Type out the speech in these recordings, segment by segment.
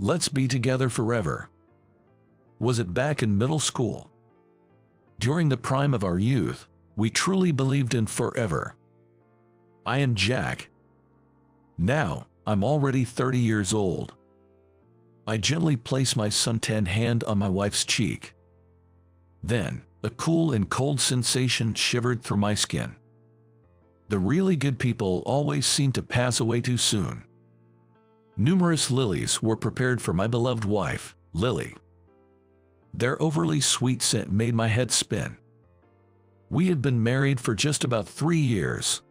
Let's be together forever. Was it back in middle school? During the prime of our youth, we truly believed in forever. I am Jack. Now, I'm already 30 years old. I gently place my suntanned hand on my wife's cheek. Then, a cool and cold sensation shivered through my skin. The really good people always seem to pass away too soon. Numerous lilies were prepared for my beloved wife, Lily. Their overly sweet scent made my head spin. We had been married for just about 3 years.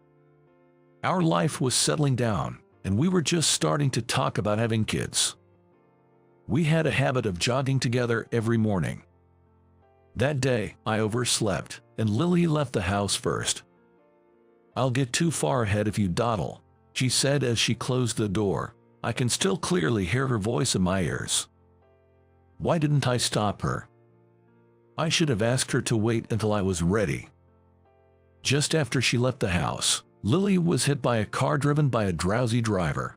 Our life was settling down, and we were just starting to talk about having kids. We had a habit of jogging together every morning. That day, I overslept, and Lily left the house first. "I'll get too far ahead if you dawdle," she said as she closed the door. I can still clearly hear her voice in my ears. Why didn't I stop her? I should have asked her to wait until I was ready. Just after she left the house, Lily was hit by a car driven by a drowsy driver.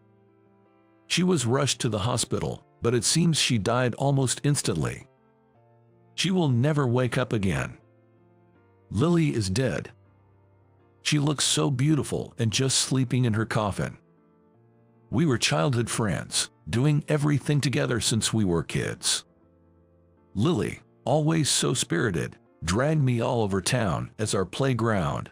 She was rushed to the hospital, but it seems she died almost instantly. She will never wake up again. Lily is dead. She looks so beautiful and just sleeping in her coffin. We were childhood friends, doing everything together since we were kids. Lily, always so spirited, dragged me all over town as our playground.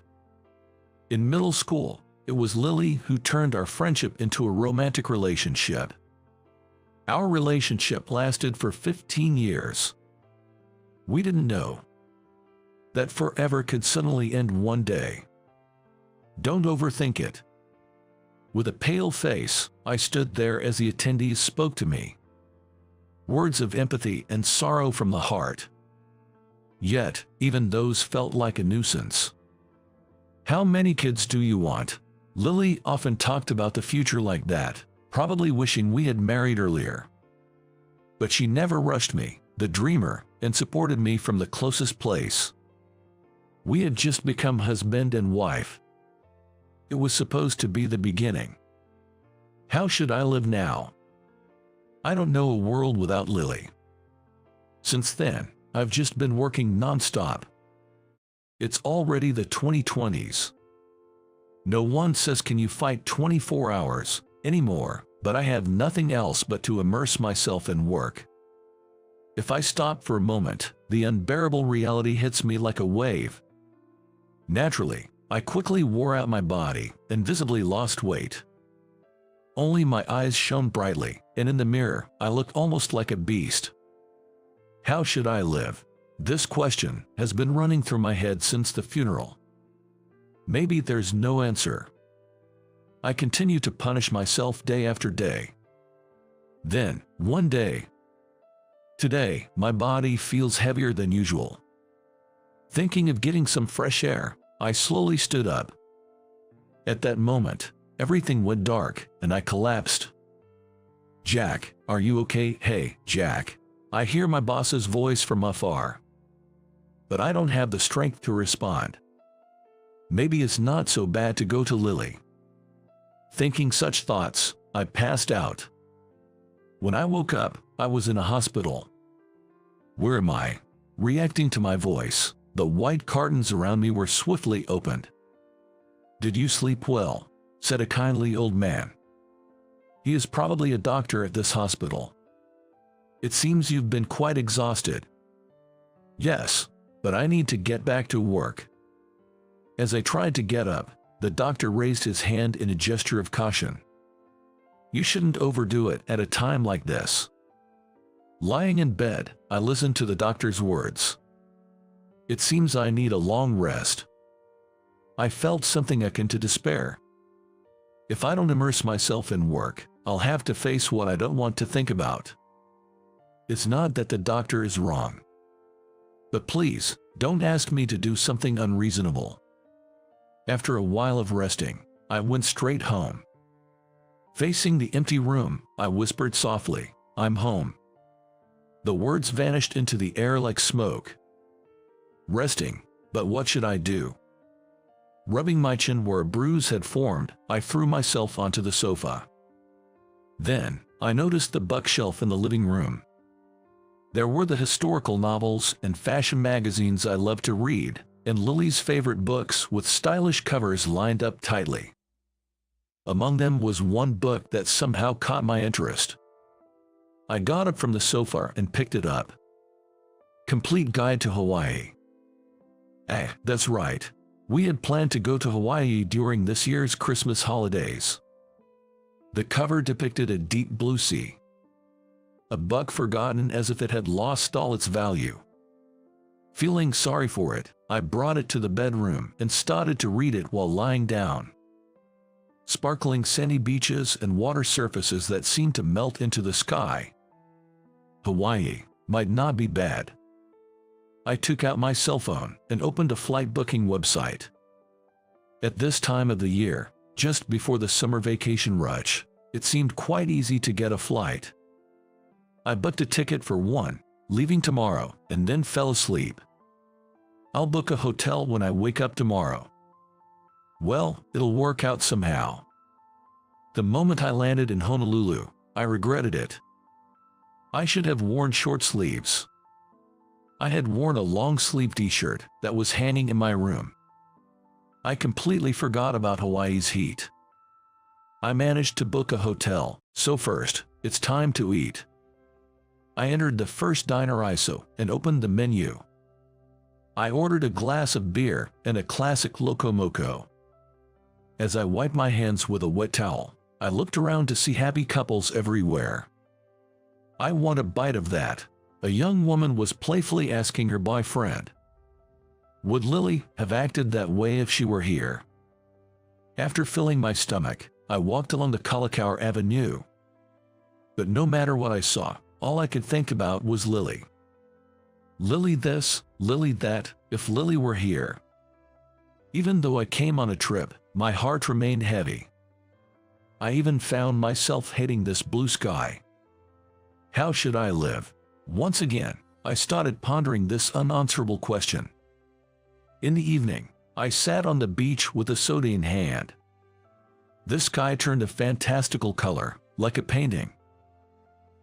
In middle school, it was Lily who turned our friendship into a romantic relationship. Our relationship lasted for 15 years. We didn't know that forever could suddenly end one day. Don't overthink it. With a pale face, I stood there as the attendees spoke to me. Words of empathy and sorrow from the heart. Yet, even those felt like a nuisance. How many kids do you want? Lily often talked about the future like that, probably wishing we had married earlier. But she never rushed me, the dreamer, and supported me from the closest place. We had just become husband and wife. It was supposed to be the beginning. How should I live now? I don't know a world without Lily. Since then, I've just been working non-stop. It's already the 2020s. No one says can you fight 24 hours anymore, but I have nothing else but to immerse myself in work. If I stop for a moment, the unbearable reality hits me like a wave. Naturally, I quickly wore out my body and visibly lost weight. Only my eyes shone brightly, and in the mirror, I looked almost like a beast. How should I live? This question has been running through my head since the funeral. Maybe there's no answer. I continue to punish myself day after day. Then, one day, today, my body feels heavier than usual. Thinking of getting some fresh air, I slowly stood up. At that moment, everything went dark, and I collapsed. "Jack, are you okay?" "Hey, Jack." I hear my boss's voice from afar. But I don't have the strength to respond. Maybe it's not so bad to go to Lily. Thinking such thoughts, I passed out. When I woke up, I was in a hospital. Where am I? Reacting to my voice, the white curtains around me were swiftly opened. "Did you sleep well?" said a kindly old man. "He is probably a doctor at this hospital. It seems you've been quite exhausted." "Yes, but I need to get back to work." As I tried to get up, the doctor raised his hand in a gesture of caution. "You shouldn't overdo it at a time like this." Lying in bed, I listened to the doctor's words. It seems I need a long rest. I felt something akin to despair. If I don't immerse myself in work, I'll have to face what I don't want to think about. It's not that the doctor is wrong. But please, don't ask me to do something unreasonable. After a while of resting, I went straight home. Facing the empty room, I whispered softly, "I'm home." The words vanished into the air like smoke. Resting, but what should I do? Rubbing my chin where a bruise had formed, I threw myself onto the sofa. Then, I noticed the bookshelf in the living room. There were the historical novels and fashion magazines I loved to read, and Lily's favorite books with stylish covers lined up tightly. Among them was one book that somehow caught my interest. I got up from the sofa and picked it up. Complete Guide to Hawaii. That's right. We had planned to go to Hawaii during this year's Christmas holidays. The cover depicted a deep blue sea. A book forgotten as if it had lost all its value. Feeling sorry for it, I brought it to the bedroom and started to read it while lying down. Sparkling sandy beaches and water surfaces that seemed to melt into the sky. Hawaii might not be bad. I took out my cell phone and opened a flight booking website. At this time of the year, just before the summer vacation rush, it seemed quite easy to get a flight. I booked a ticket for one, leaving tomorrow, and then fell asleep. I'll book a hotel when I wake up tomorrow. Well, it'll work out somehow. The moment I landed in Honolulu, I regretted it. I should have worn short sleeves. I had worn a long-sleeve t-shirt that was hanging in my room. I completely forgot about Hawaii's heat. I managed to book a hotel, so first, it's time to eat. I entered the first diner ISO and opened the menu. I ordered a glass of beer and a classic Loco Moco. As I wiped my hands with a wet towel, I looked around to see happy couples everywhere. I want a bite of that, a young woman was playfully asking her boyfriend. Would Lily have acted that way if she were here? After filling my stomach, I walked along the Kalakaua Avenue. But no matter what I saw, all I could think about was Lily. Lily this, Lily that, if Lily were here. Even though I came on a trip, my heart remained heavy. I even found myself hating this blue sky. How should I live? Once again, I started pondering this unanswerable question. In the evening, I sat on the beach with a soda in hand. This sky turned a fantastical color, like a painting.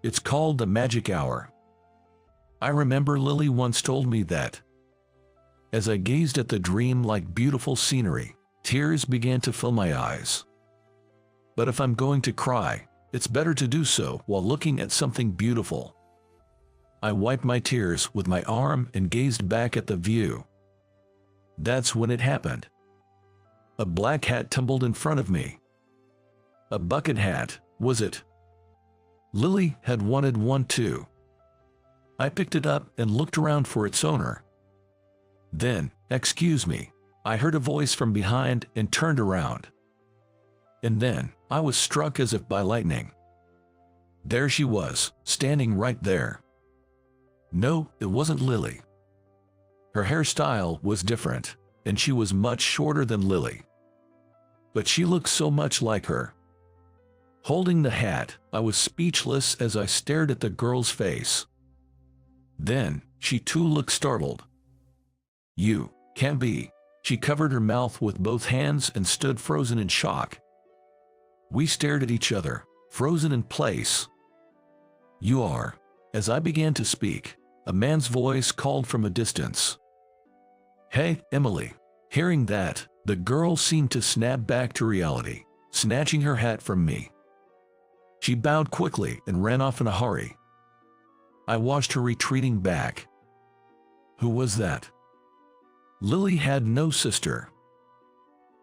It's called the magic hour. I remember Lily once told me that. As I gazed at the dream-like beautiful scenery, tears began to fill my eyes. But if I'm going to cry, it's better to do so while looking at something beautiful. I wiped my tears with my arm and gazed back at the view. That's when it happened. A black hat tumbled in front of me. A bucket hat, was it? Lily had wanted one too. I picked it up and looked around for its owner. Then, excuse me, I heard a voice from behind and turned around. And then, I was struck as if by lightning. There she was, standing right there. No, it wasn't Lily. Her hairstyle was different, and she was much shorter than Lily. But she looked so much like her. Holding the hat, I was speechless as I stared at the girl's face. Then, she too looked startled. You can't be. She covered her mouth with both hands and stood frozen in shock. We stared at each other, frozen in place. You are. As I began to speak, a man's voice called from a distance. Hey, Emily. Hearing that, the girl seemed to snap back to reality, snatching her hat from me. She bowed quickly and ran off in a hurry. I watched her retreating back. Who was that? Lily had no sister.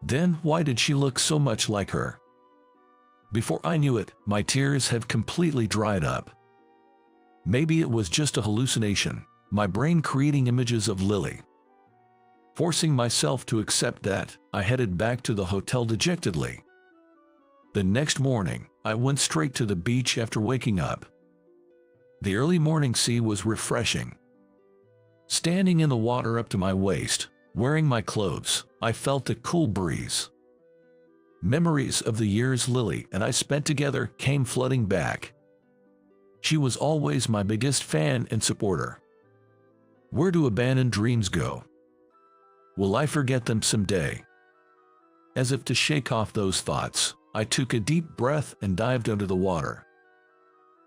Then why did she look so much like her? Before I knew it, my tears had completely dried up. Maybe it was just a hallucination, my brain creating images of Lily. Forcing myself to accept that, I headed back to the hotel dejectedly. The next morning, I went straight to the beach after waking up. The early morning sea was refreshing. Standing in the water up to my waist, wearing my clothes, I felt a cool breeze. Memories of the years Lily and I spent together came flooding back. She was always my biggest fan and supporter. Where do abandoned dreams go? Will I forget them someday? As if to shake off those thoughts, I took a deep breath and dived under the water.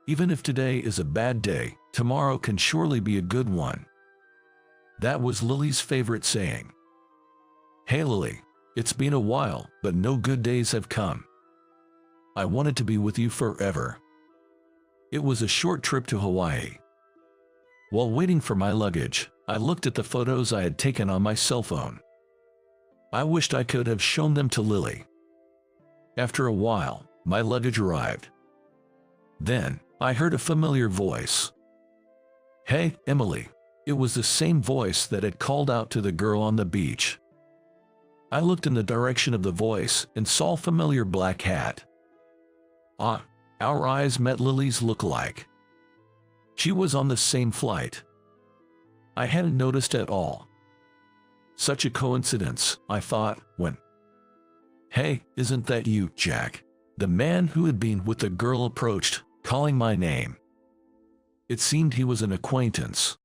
Even if today is a bad day, tomorrow can surely be a good one. That was Lily's favorite saying. Hey Lily, it's been a while, but no good days have come. I wanted to be with you forever. It was a short trip to Hawaii. While waiting for my luggage, I looked at the photos I had taken on my cell phone. I wished I could have shown them to Lily. After a while, my luggage arrived. Then, I heard a familiar voice. Hey, Emily. It was the same voice that had called out to the girl on the beach. I looked in the direction of the voice and saw a familiar black hat. Our eyes met Lily's look-alike. She was on the same flight. I hadn't noticed at all. Such a coincidence, I thought, when... Hey, isn't that you, Jack? The man who had been with the girl approached, calling my name. It seemed he was an acquaintance.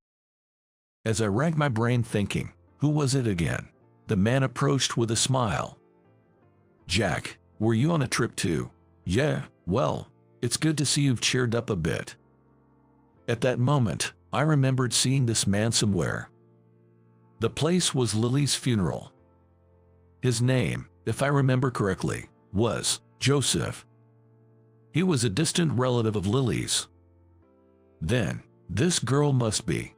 As I racked my brain thinking, who was it again? The man approached with a smile. Jack, were you on a trip too? Yeah, well, it's good to see you've cheered up a bit. At that moment, I remembered seeing this man somewhere. The place was Lily's funeral. His name, if I remember correctly, was Joseph. He was a distant relative of Lily's. Then, this girl must be.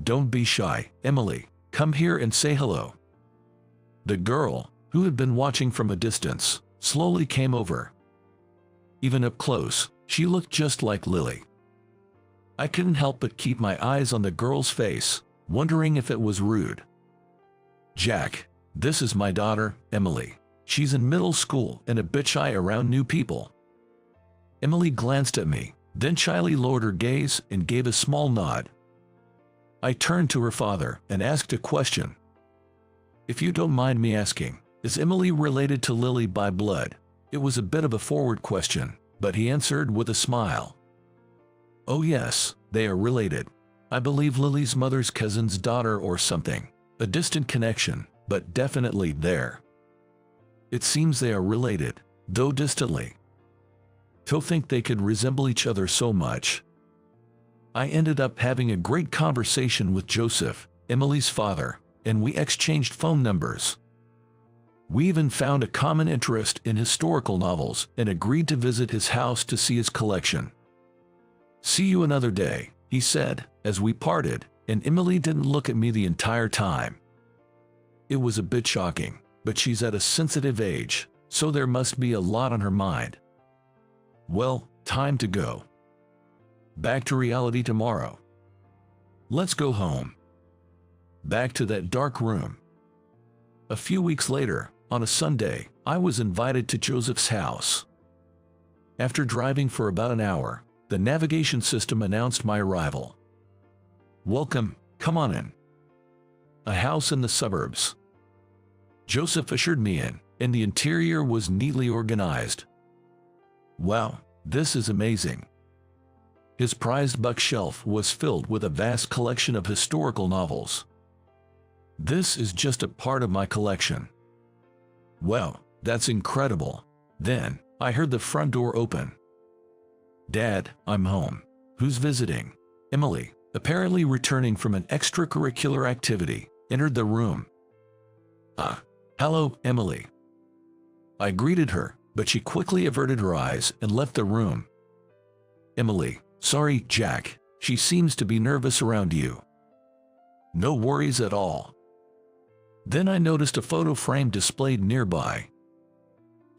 Don't be shy, Emily. Come here and say hello. The girl, who had been watching from a distance, slowly came over. Even up close, she looked just like Lily. I couldn't help but keep my eyes on the girl's face, wondering if it was rude. Jack, this is my daughter, Emily. She's in middle school and a bit shy around new people. Emily glanced at me, then shyly lowered her gaze and gave a small nod. I turned to her father and asked a question. If you don't mind me asking, is Emily related to Lily by blood? It was a bit of a forward question, but he answered with a smile. Oh yes, they are related. I believe Lily's mother's cousin's daughter or something. A distant connection, but definitely there. It seems they are related, though distantly. To think they could resemble each other so much. I ended up having a great conversation with Joseph, Emily's father, and we exchanged phone numbers. We even found a common interest in historical novels and agreed to visit his house to see his collection. See you another day, he said, as we parted, and Emily didn't look at me the entire time. It was a bit shocking, but she's at a sensitive age, so there must be a lot on her mind. Well, time to go. Back to reality tomorrow. Let's go home. Back to that dark room. A few weeks later, on a Sunday, I was invited to Joseph's house. After driving for about an hour, the navigation system announced my arrival. Welcome, come on in. A house in the suburbs. Joseph ushered me in, and the interior was neatly organized. Wow, this is amazing. His prized bookshelf was filled with a vast collection of historical novels. This is just a part of my collection. Wow, that's incredible. Then, I heard the front door open. Dad, I'm home. Who's visiting? Emily, apparently returning from an extracurricular activity, entered the room. Hello, Emily. I greeted her, but she quickly averted her eyes and left the room. Emily, sorry, Jack. She seems to be nervous around you. No worries at all. Then I noticed a photo frame displayed nearby.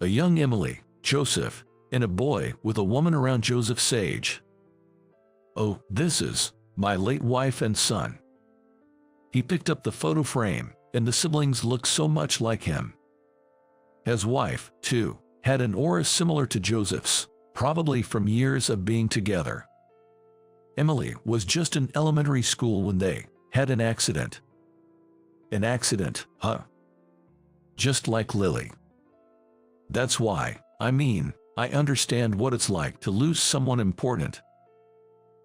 A young Emily, Joseph, and a boy with a woman around Joseph's age. Oh, this is my late wife and son. He picked up the photo frame, and the siblings looked so much like him. His wife, too, had an aura similar to Joseph's, probably from years of being together. Emily was just in elementary school when they had an accident. An accident, huh? Just like Lily. That's why, I understand what it's like to lose someone important.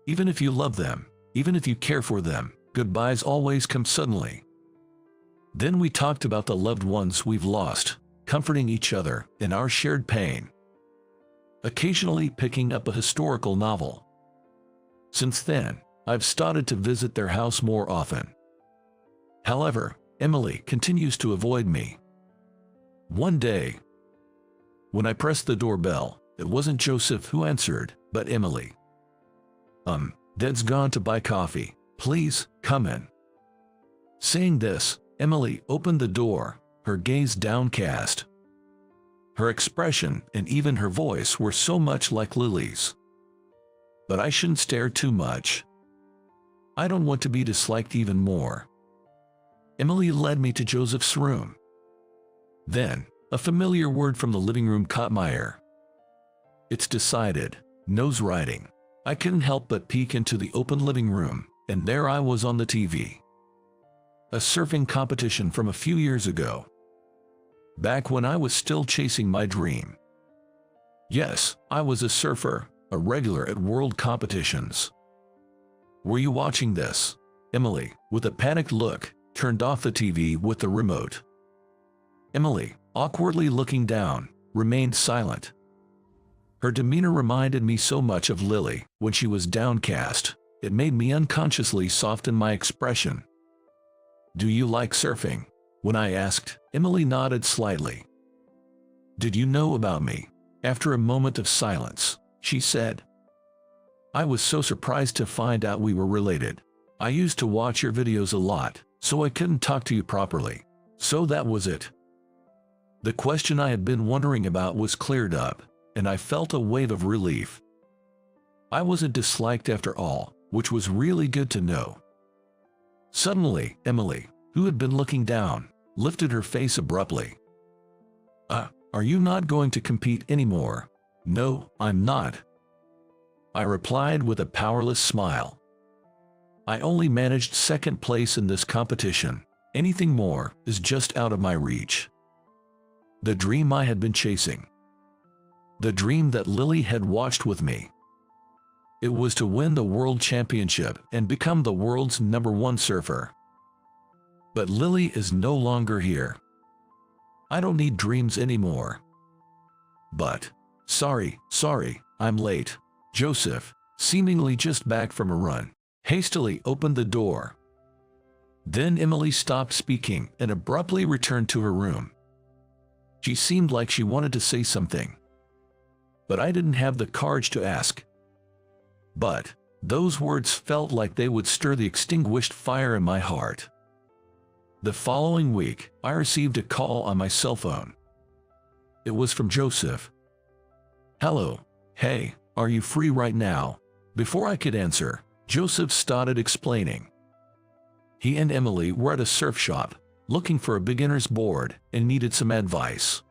Even if you love them, even if you care for them, goodbyes always come suddenly. Then we talked about the loved ones we've lost, comforting each other in our shared pain. occasionally picking up a historical novel. Since then, I've started to visit their house more often. However, Emily continues to avoid me. One day, when I pressed the doorbell, it wasn't Joseph who answered, but Emily. Dad's gone to buy coffee. Please, come in. Saying this, Emily opened the door, her gaze downcast. Her expression and even her voice were so much like Lily's. But I shouldn't stare too much. I don't want to be disliked even more. Emily led me to Joseph's room. Then, a familiar word from the living room caught my ear. It's decided. Nose writing. I couldn't help but peek into the open living room, and there I was on the TV. A surfing competition from a few years ago. Back when I was still chasing my dream. Yes, I was a surfer, a regular at world competitions. Were you watching this? Emily, with a panicked look, turned off the TV with the remote. Emily, awkwardly looking down, remained silent. Her demeanor reminded me so much of Lily when she was downcast, it made me unconsciously soften my expression. Do you like surfing? When I asked, Emily nodded slightly. Did you know about me? After a moment of silence, she said. I was so surprised to find out we were related. I used to watch your videos a lot, so I couldn't talk to you properly. So that was it. The question I had been wondering about was cleared up, and I felt a wave of relief. I wasn't disliked after all, which was really good to know. Suddenly, Emily, who had been looking down, lifted her face abruptly. Are you not going to compete anymore? No, I'm not. I replied with a powerless smile. I only managed second place in this competition. Anything more is just out of my reach. The dream I had been chasing. The dream that Lily had watched with me. It was to win the world championship and become the world's #1 surfer. But Lily is no longer here. I don't need dreams anymore. But, sorry, I'm late. Joseph, seemingly just back from a run, hastily opened the door. Then Emily stopped speaking and abruptly returned to her room. She seemed like she wanted to say something. But I didn't have the courage to ask. But those words felt like they would stir the extinguished fire in my heart. The following week, I received a call on my cell phone. It was from Joseph. Hello. Hey, are you free right now? Before I could answer, Joseph started explaining. He and Emily were at a surf shop, looking for a beginner's board and needed some advice.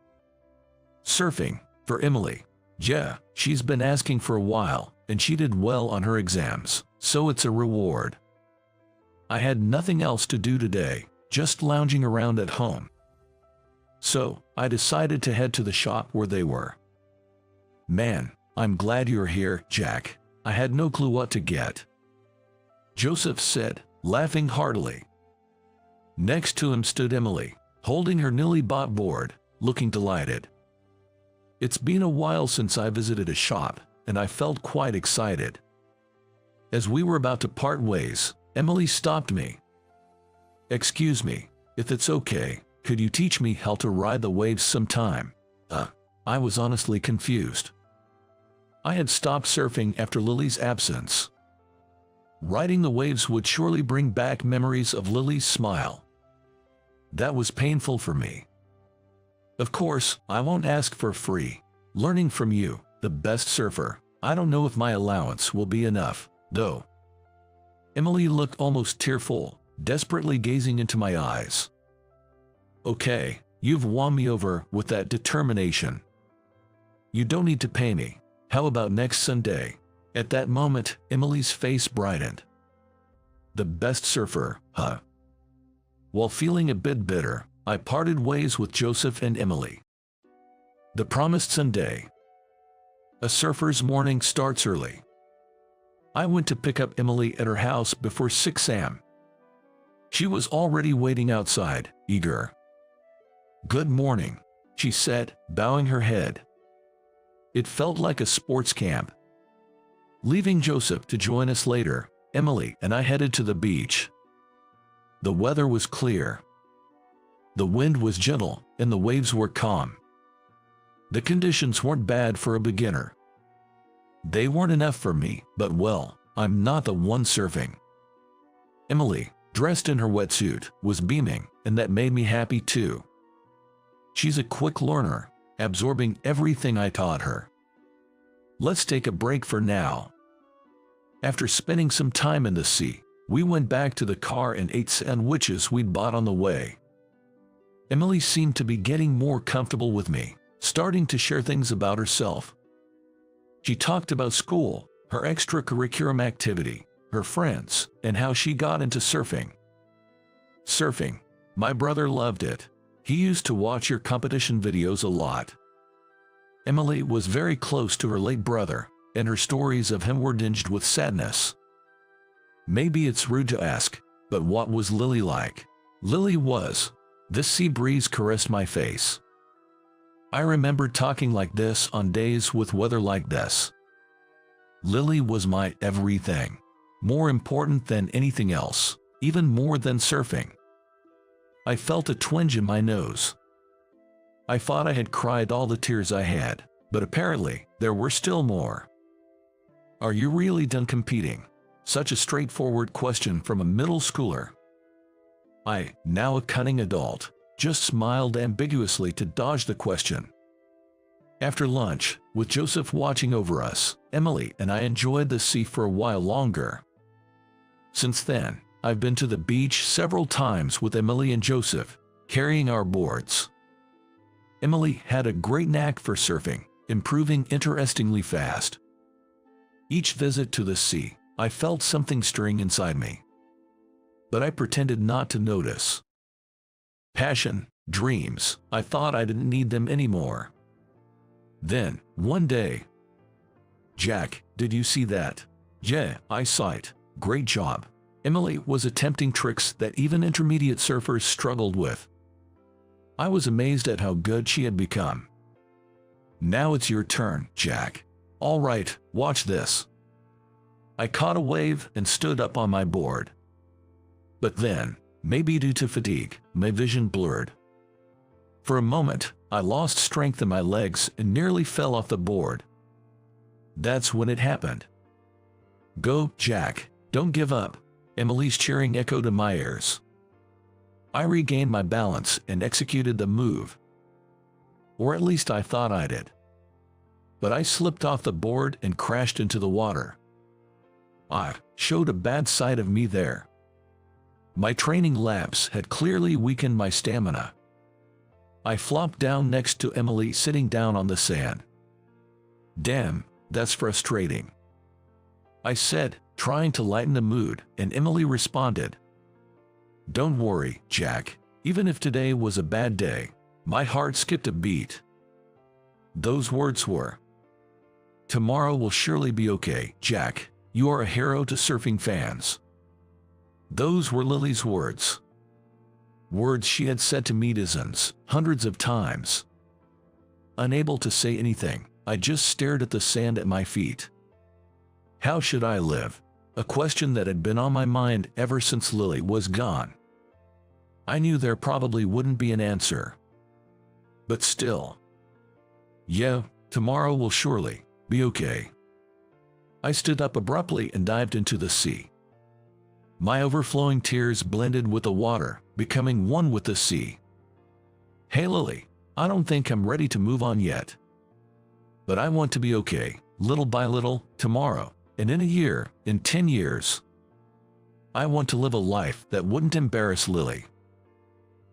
Surfing, for Emily. Yeah, she's been asking for a while, and she did well on her exams, so it's a reward. I had nothing else to do today, just lounging around at home. So, I decided to head to the shop where they were. Man, I'm glad you're here, Jack. I had no clue what to get. Joseph said, laughing heartily. Next to him stood Emily, holding her newly bought board, looking delighted. It's been a while since I visited a shop, and I felt quite excited. As we were about to part ways, Emily stopped me. Excuse me, if it's okay, could you teach me how to ride the waves sometime? I was honestly confused. I had stopped surfing after Lily's absence. Riding the waves would surely bring back memories of Lily's smile. That was painful for me. Of course, I won't ask for free. Learning from you, the best surfer, I don't know if my allowance will be enough, though. Emily looked almost tearful, desperately gazing into my eyes. Okay, you've won me over with that determination. You don't need to pay me. How about next Sunday? At that moment, Emily's face brightened. The best surfer, huh? While feeling a bit bitter, I parted ways with Joseph and Emily. The promised Sunday. A surfer's morning starts early. I went to pick up Emily at her house before 6 a.m. She was already waiting outside, eager. Good morning, she said, bowing her head. It felt like a sports camp. Leaving Joseph to join us later, Emily and I headed to the beach. The weather was clear. The wind was gentle and the waves were calm. The conditions weren't bad for a beginner. They weren't enough for me, but well, I'm not the one surfing. Emily, dressed in her wetsuit, was beaming, and that made me happy too. She's a quick learner, absorbing everything I taught her. Let's take a break for now. After spending some time in the sea, we went back to the car and ate sandwiches we'd bought on the way. Emily seemed to be getting more comfortable with me, starting to share things about herself. She talked about school, her extracurricular activity, her friends, and how she got into surfing. Surfing. My brother loved it. He used to watch your competition videos a lot. Emily was very close to her late brother, and her stories of him were tinged with sadness. Maybe it's rude to ask, but what was Lily like? Lily was. This sea breeze caressed my face. I remember talking like this on days with weather like this. Lily was my everything. More important than anything else, even more than surfing. I felt a twinge in my nose. I thought I had cried all the tears I had, but apparently there were still more. Are you really done competing? Such a straightforward question from a middle schooler. I, now a cunning adult, just smiled ambiguously to dodge the question. After lunch, with Joseph watching over us, Emily and I enjoyed the sea for a while longer. Since then, I've been to the beach several times with Emily and Joseph, carrying our boards. Emily had a great knack for surfing, improving interestingly fast. Each visit to the sea, I felt something stirring inside me. But I pretended not to notice. Passion, dreams, I thought I didn't need them anymore. Then, one day, "Jack, did you see that?" "Yeah, I saw it. Great job." Emily was attempting tricks that even intermediate surfers struggled with. I was amazed at how good she had become. "Now it's your turn, Jack." "All right, watch this." I caught a wave and stood up on my board. But then, maybe due to fatigue, my vision blurred. For a moment, I lost strength in my legs and nearly fell off the board. That's when it happened. "Go, Jack, don't give up," Emily's cheering echoed in my ears. I regained my balance and executed the move. Or at least I thought I did. But I slipped off the board and crashed into the water. I showed a bad side of me there. My training lapse had clearly weakened my stamina. I flopped down next to Emily sitting down on the sand. "Damn, that's frustrating," I said, trying to lighten the mood, and Emily responded, "Don't worry, Jack. Even if today was a bad day," my heart skipped a beat. Those words were, "Tomorrow will surely be okay, Jack. You are a hero to surfing fans." Those were Lily's words. Words she had said to me dozens, hundreds of times. Unable to say anything, I just stared at the sand at my feet. How should I live? A question that had been on my mind ever since Lily was gone. I knew there probably wouldn't be an answer. But still. Yeah, tomorrow will surely be okay. I stood up abruptly and dived into the sea. My overflowing tears blended with the water, becoming one with the sea. "Hey Lily, I don't think I'm ready to move on yet. But I want to be okay, little by little, tomorrow, and in a year, in 10 years. I want to live a life that wouldn't embarrass Lily.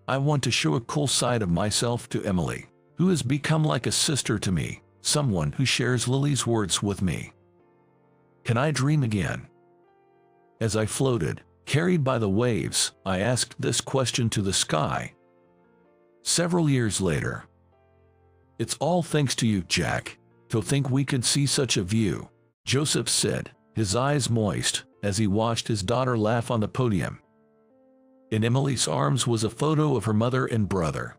I want to show a cool side of myself to Emily, who has become like a sister to me, someone who shares Lily's words with me. Can I dream again?" As I floated, carried by the waves, I asked this question to the sky. Several years later. "It's all thanks to you, Jack. To think we could see such a view," Joseph said, his eyes moist, as he watched his daughter laugh on the podium. In Emily's arms was a photo of her mother and brother.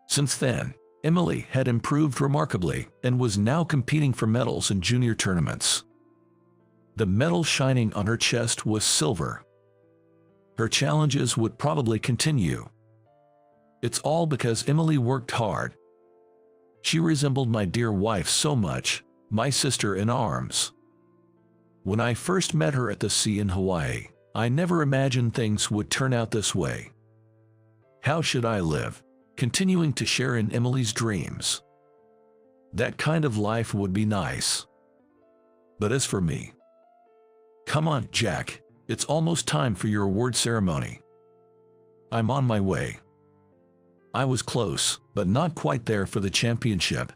Since then, Emily had improved remarkably and was now competing for medals in junior tournaments. The medal shining on her chest was silver. Her challenges would probably continue. It's all because Emily worked hard. She resembled my dear wife so much, my sister in arms. When I first met her at the sea in Hawaii, I never imagined things would turn out this way. How should I live, continuing to share in Emily's dreams? That kind of life would be nice. But as for me, come on, Jack, it's almost time for your award ceremony. I'm on my way. I was close, but not quite there for the championship.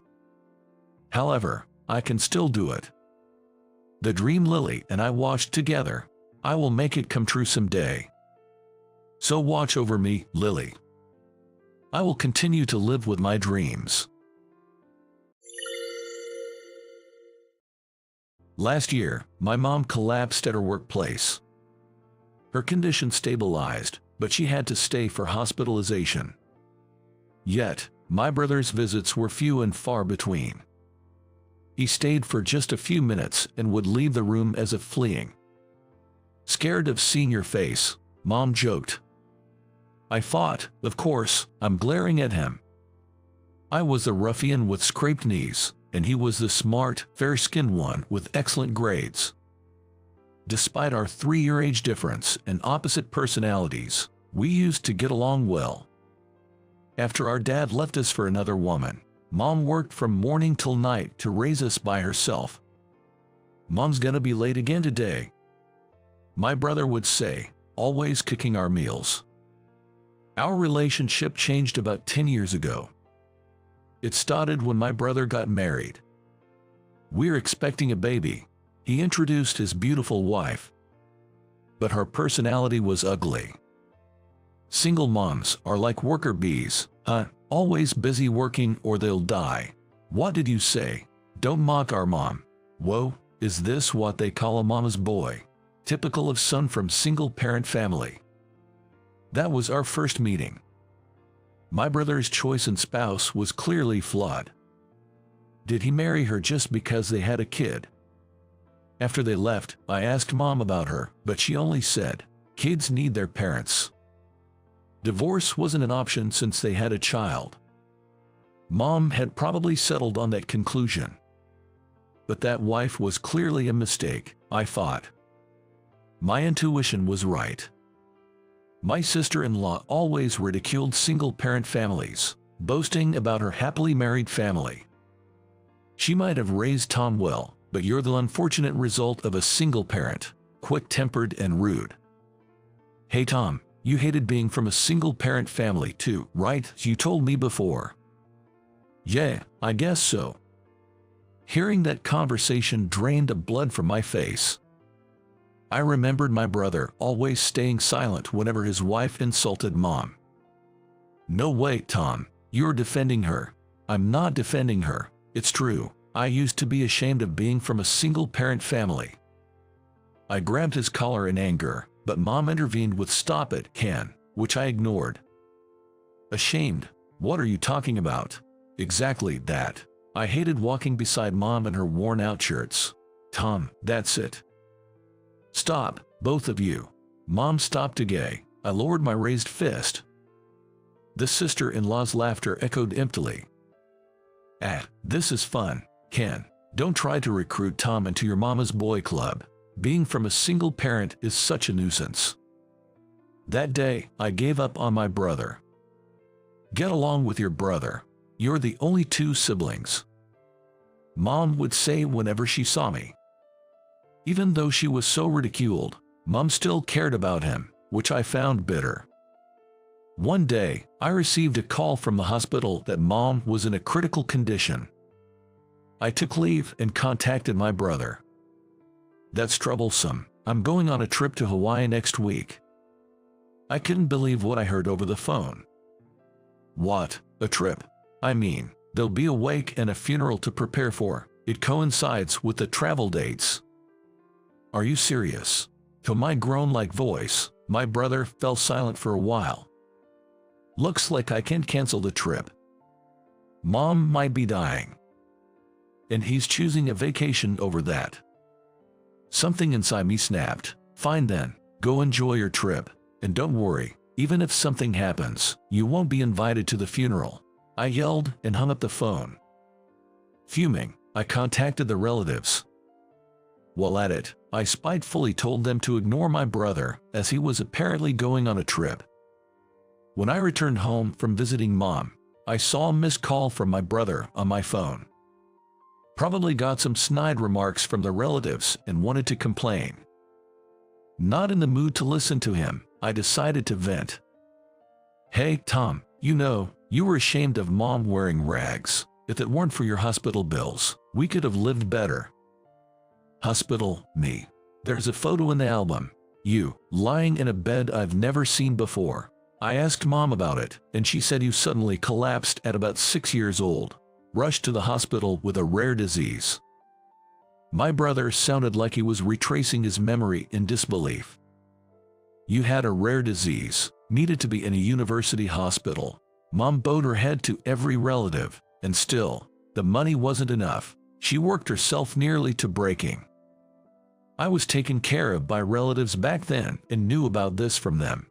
However, I can still do it. The dream Lily and I watched together. I will make it come true someday. So watch over me, Lily. I will continue to live with my dreams. Last year, my mom collapsed at her workplace. Her condition stabilized, but she had to stay for hospitalization. Yet, my brother's visits were few and far between. He stayed for just a few minutes and would leave the room as if fleeing. Scared of seeing your face, Mom joked. I thought, of course, I'm glaring at him. I was the ruffian with scraped knees, and he was the smart, fair-skinned one with excellent grades. Despite our 3-year age difference and opposite personalities, we used to get along well. After our dad left us for another woman, Mom worked from morning till night to raise us by herself. Mom's gonna be late again today, my brother would say, always cooking our meals. Our relationship changed about 10 years ago. It started when my brother got married. We're expecting a baby. He introduced his beautiful wife. But her personality was ugly. Single moms are like worker bees, always busy working or they'll die. What did you say? Don't mock our mom. Whoa, is this what they call a mama's boy? Typical of son from single-parent family. That was our first meeting. My brother's choice in spouse was clearly flawed. Did he marry her just because they had a kid? After they left, I asked Mom about her, but she only said, kids need their parents. Divorce wasn't an option since they had a child. Mom had probably settled on that conclusion. But that wife was clearly a mistake, I thought. My intuition was right. My sister-in-law always ridiculed single-parent families, boasting about her happily married family. She might have raised Tom well, but you're the unfortunate result of a single parent, quick-tempered and rude. Hey Tom, you hated being from a single-parent family too, right? You told me before. Yeah, I guess so. Hearing that conversation drained the blood from my face. I remembered my brother always staying silent whenever his wife insulted Mom. No way, Tom, you're defending her. I'm not defending her. It's true, I used to be ashamed of being from a single-parent family. I grabbed his collar in anger, but Mom intervened with "Stop it, Ken," which I ignored. Ashamed? What are you talking about? Exactly that. I hated walking beside Mom in her worn-out shirts. Tom, that's it. Stop, both of you. Mom stopped again. I lowered my raised fist. The sister-in-law's laughter echoed emptily. This is fun, Ken. Don't try to recruit Tom into your mama's boy club. Being from a single parent is such a nuisance. That day, I gave up on my brother. Get along with your brother. You're the only 2 siblings. Mom would say whenever she saw me. Even though she was so ridiculed, Mom still cared about him, which I found bitter. One day, I received a call from the hospital that Mom was in a critical condition. I took leave and contacted my brother. That's troublesome. I'm going on a trip to Hawaii next week. I couldn't believe what I heard over the phone. What? A trip? I mean, there'll be a wake and a funeral to prepare for. It coincides with the travel dates. Are you serious? To my groan-like voice, my brother fell silent for a while. Looks like I can't cancel the trip. Mom might be dying. And he's choosing a vacation over that. Something inside me snapped. Fine then, go enjoy your trip. And don't worry, even if something happens, you won't be invited to the funeral. I yelled and hung up the phone. Fuming, I contacted the relatives. While at it, I spitefully told them to ignore my brother, as he was apparently going on a trip. When I returned home from visiting Mom, I saw a missed call from my brother on my phone. Probably got some snide remarks from the relatives and wanted to complain. Not in the mood to listen to him, I decided to vent. Hey, Tom, you were ashamed of Mom wearing rags. If it weren't for your hospital bills, we could have lived better. Hospital, me. There's a photo in the album. You, lying in a bed I've never seen before. I asked Mom about it, and she said you suddenly collapsed at about 6 years old. Rushed to the hospital with a rare disease. My brother sounded like he was retracing his memory in disbelief. You had a rare disease, needed to be in a university hospital. Mom bowed her head to every relative, and still, the money wasn't enough. She worked herself nearly to breaking. I was taken care of by relatives back then and knew about this from them.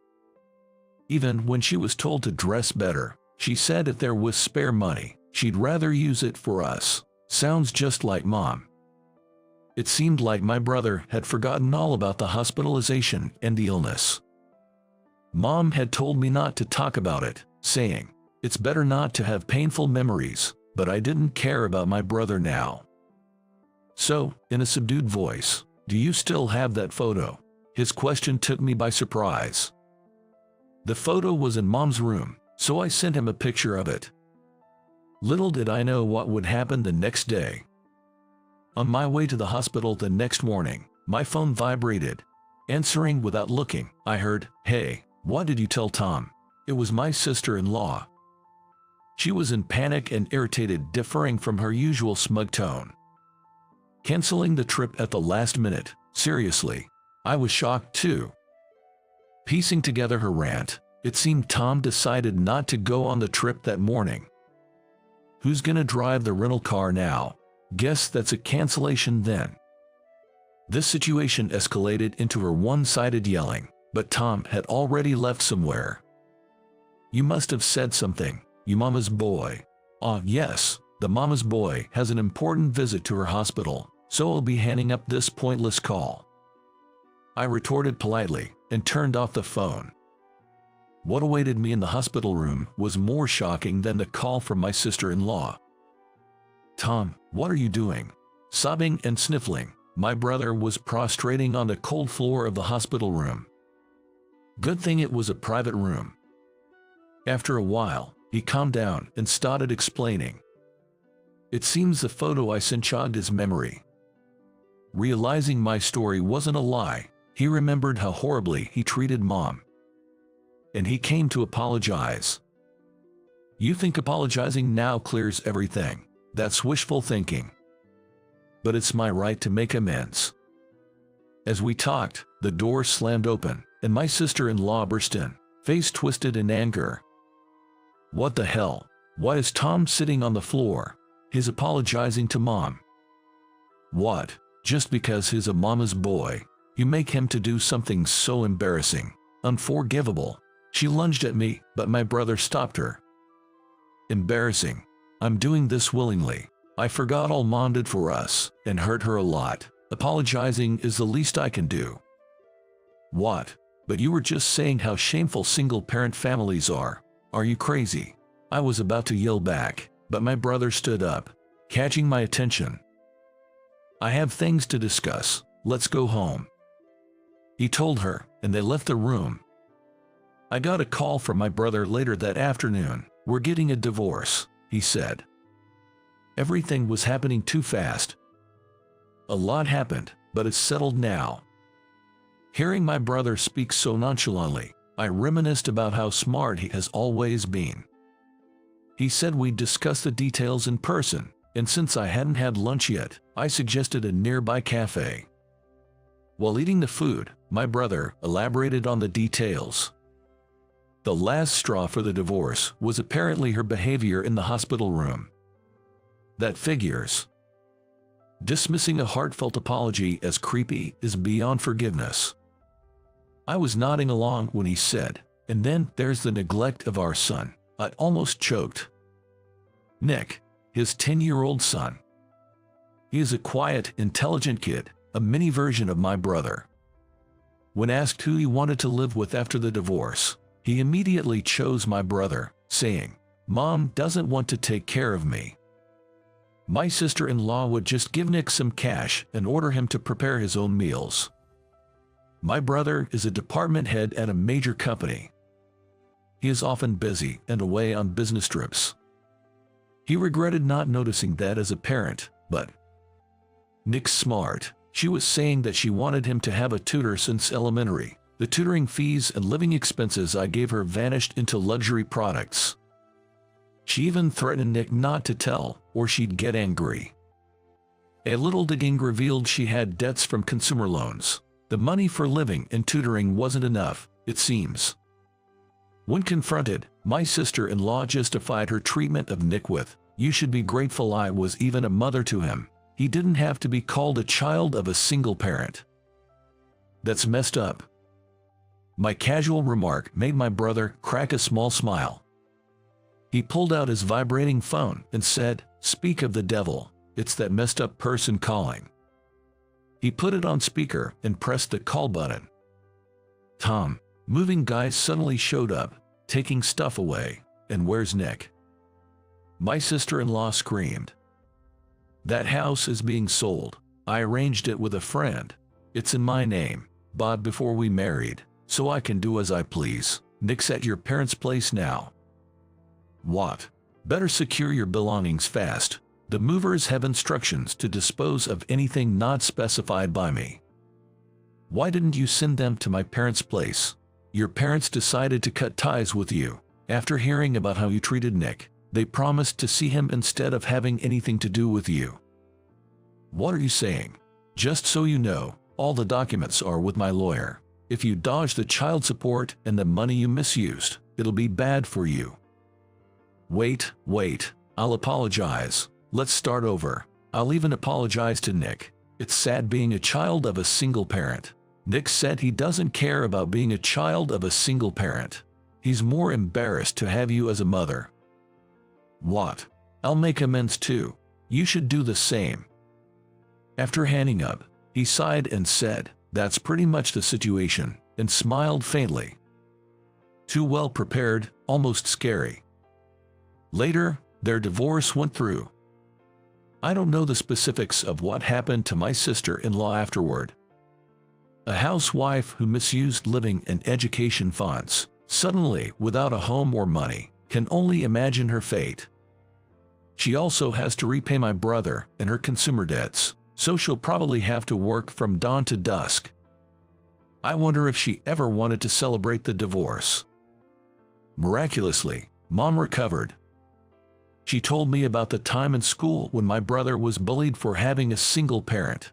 Even when she was told to dress better, she said if there was spare money, she'd rather use it for us. Sounds just like Mom. It seemed like my brother had forgotten all about the hospitalization and the illness. Mom had told me not to talk about it, saying, it's better not to have painful memories, but I didn't care about my brother now. So, in a subdued voice, do you still have that photo? His question took me by surprise. The photo was in Mom's room, so I sent him a picture of it. Little did I know what would happen the next day. On my way to the hospital the next morning, my phone vibrated. Answering without looking, I heard, hey, what did you tell Tom? It was my sister-in-law. She was in panic and irritated, differing from her usual smug tone. Canceling the trip at the last minute, seriously. I was shocked too. Piecing together her rant, it seemed Tom decided not to go on the trip that morning. Who's gonna drive the rental car now? Guess that's a cancellation then. This situation escalated into her one-sided yelling, but Tom had already left somewhere. You must have said something, you mama's boy. Ah, yes, the mama's boy has an important visit to her hospital, so I'll be handing up this pointless call. I retorted politely and turned off the phone. What awaited me in the hospital room was more shocking than the call from my sister-in-law. Tom, what are you doing? Sobbing and sniffling, my brother was prostrating on the cold floor of the hospital room. Good thing it was a private room. After a while, he calmed down and started explaining. It seems the photo I sent jogged his memory. Realizing my story wasn't a lie, he remembered how horribly he treated Mom. And he came to apologize. You think apologizing now clears everything? That's wishful thinking. But it's my right to make amends. As we talked, the door slammed open, and my sister-in-law burst in, face twisted in anger. What the hell? Why is Tom sitting on the floor? He's apologizing to Mom. What? Just because he's a mama's boy, you make him to do something so embarrassing, unforgivable. She lunged at me, but my brother stopped her. Embarrassing. I'm doing this willingly. I forgot all Mom did for us, and hurt her a lot. Apologizing is the least I can do. What? But you were just saying how shameful single-parent families are. Are you crazy? I was about to yell back, but my brother stood up, catching my attention. I have things to discuss. Let's go home. He told her, and they left the room. I got a call from my brother later that afternoon. We're getting a divorce, he said. Everything was happening too fast. A lot happened, but it's settled now. Hearing my brother speak so nonchalantly, I reminisced about how smart he has always been. He said we'd discuss the details in person, and since I hadn't had lunch yet, I suggested a nearby cafe. While eating the food, my brother elaborated on the details. The last straw for the divorce was apparently her behavior in the hospital room. That figures. Dismissing a heartfelt apology as creepy is beyond forgiveness. I was nodding along when he said, "And then there's the neglect of our son." I almost choked. Nick, his 10-year-old son. He is a quiet, intelligent kid, a mini version of my brother. When asked who he wanted to live with after the divorce, he immediately chose my brother, saying, "Mom doesn't want to take care of me." My sister-in-law would just give Nick some cash and order him to prepare his own meals. My brother is a department head at a major company. He is often busy and away on business trips. He regretted not noticing that as a parent, but Nick's smart. She was saying that she wanted him to have a tutor since elementary. The tutoring fees and living expenses I gave her vanished into luxury products. She even threatened Nick not to tell, or she'd get angry. A little digging revealed she had debts from consumer loans. The money for living and tutoring wasn't enough, it seems. When confronted, my sister-in-law justified her treatment of Nick with, "You should be grateful I was even a mother to him. He didn't have to be called a child of a single parent." That's messed up. My casual remark made my brother crack a small smile. He pulled out his vibrating phone and said, "Speak of the devil, it's that messed up person calling." He put it on speaker and pressed the call button. Tom, moving guys suddenly showed up, taking stuff away. "And where's Nick?" My sister-in-law screamed. "That house is being sold. I arranged it with a friend. It's in my name, bought before we married, so I can do as I please. Nick's at your parents' place now." "What? Better secure your belongings fast. The movers have instructions to dispose of anything not specified by me." "Why didn't you send them to my parents' place?" "Your parents decided to cut ties with you. After hearing about how you treated Nick, they promised to see him instead of having anything to do with you." "What are you saying?" "Just so you know, all the documents are with my lawyer. If you dodge the child support and the money you misused, it'll be bad for you." Wait, I'll apologize. Let's start over. I'll even apologize to Nick. It's sad being a child of a single parent. Nick said he doesn't care about being a child of a single parent. He's more embarrassed to have you as a mother. What? I'll make amends too. You should do the same. After hanging up, he sighed and said, "That's pretty much the situation," and smiled faintly. Too well prepared, almost scary. Later, their divorce went through. I don't know the specifics of what happened to my sister-in-law afterward. A housewife who misused living and education funds, suddenly without a home or money, can only imagine her fate. She also has to repay my brother and her consumer debts, so she'll probably have to work from dawn to dusk. I wonder if she ever wanted to celebrate the divorce. Miraculously, Mom recovered. She told me about the time in school when my brother was bullied for having a single parent.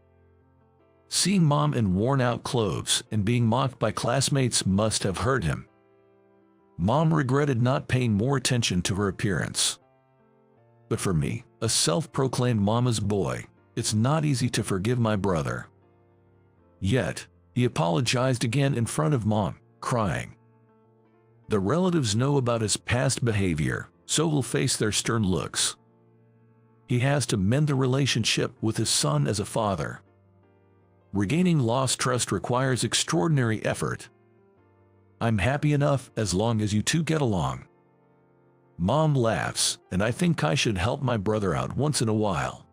Seeing Mom in worn-out clothes and being mocked by classmates must have hurt him. Mom regretted not paying more attention to her appearance. But for me, a self-proclaimed mama's boy, it's not easy to forgive my brother. Yet, he apologized again in front of Mom, crying. The relatives know about his past behavior, so he'll face their stern looks. He has to mend the relationship with his son as a father. Regaining lost trust requires extraordinary effort. I'm happy enough as long as you two get along. Mom laughs, and I think I should help my brother out once in a while.